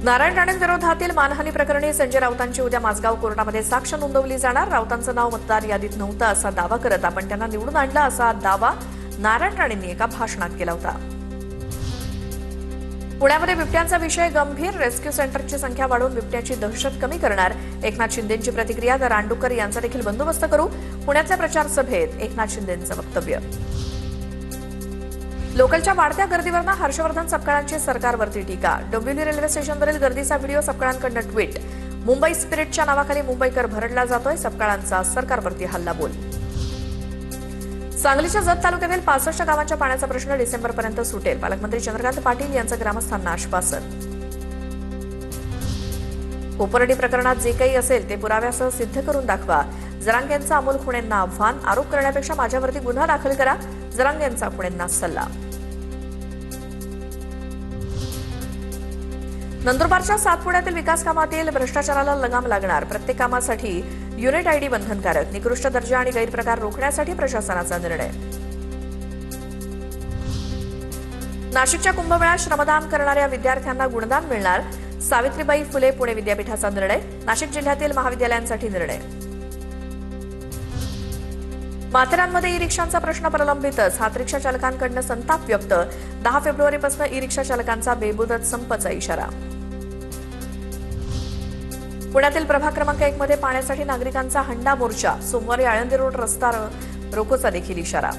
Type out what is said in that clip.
नारायण राणेंविरोधातील मानहानी प्रकरणी संजय राऊतांची उद्या माझगाव कोर्टामध्ये साक्ष नोंदवली जाणार। राऊतांचं नाव मतदार यादीत नव्हतं असा दावा करत आपण त्यांना निवडून आणलं असा दावा नारायण राणेंनी एका भाषणात केला होता। पुण्यामध्ये बिबट्यांचा विषय गंभीर, रेस्क्यू सेंटरची संख्या वाढवून बिबट्याची दहशत कमी करणार। एकनाथ शिंदेंची प्रतिक्रिया, तर रानडुक्कर यांचा देखील बंदोबस्त करू। पुण्यातल्या प्रचार सभेत एकनाथ शिंदेंचं वक्तव्य। लोकलच्या वाढत्या गर्दीवरनं हर्षवर्धन सपकाळांची सरकारवरती टीका। डोंबिवली रेल्वे स्टेशनवरील गर्दीचा व्हिडिओ, सपकाळांकडून ट्विट। मुंबई स्पिरिटच्या नावाखाली मुंबईकर भरडला जातोय, सपकाळांचा सरकारवरती हल्लाबोल। सांगलीच्या जत तालुक्यातील 65 गावांच्या पाण्याचा प्रश्न डिसेंबरपर्यंत सुटेल, पालकमंत्री चंद्रकांत पाटील यांचं ग्रामस्थांना आश्वासन। कोपर्डी प्रकरणात जे काही असेल ते पुराव्यासह सिद्ध करून दाखवा, जरांगेंचं अमोल खुणेंना आव्हान। आरोप करण्यापेक्षा माझ्यावरती गुन्हा दाखल करा, जरांगेंचा खुणेंना सल्ला। नंदुरबारच्या सातपुड्यातील विकास कामातील भ्रष्टाचाराला लगाम लागणार। प्रत्येक कामासाठी युनिट आयडी बंधनकारक। निकृष्ट दर्जा आणि गैरप्रकार रोखण्यासाठी प्रशासनाचा निर्णय। नाशिकच्या कुंभमेळ्यात श्रमदान करणाऱ्या विद्यार्थ्यांना गुणदान मिळणार, सावित्रीबाई फुले पुणे विद्यापीठाचा निर्णय। नाशिक जिल्ह्यातील महाविद्यालयांसाठी निर्णय। माथेरानमध्ये ई रिक्षांचा प्रश्न प्रलंबितच, हात रिक्षा चालकांकडून संताप व्यक्त। 10 फेब्रुवारीपासून ई रिक्षा चालकांचा बेमुदत संपचा इशारा। पुण्यातील प्रभाग क्रमांक 1 मध्ये पाण्यासाठी नागरिकांचा हंडा मोर्चा, सोमवारी आळंदी रोड रस्ता रोकोचा देखील इशारा।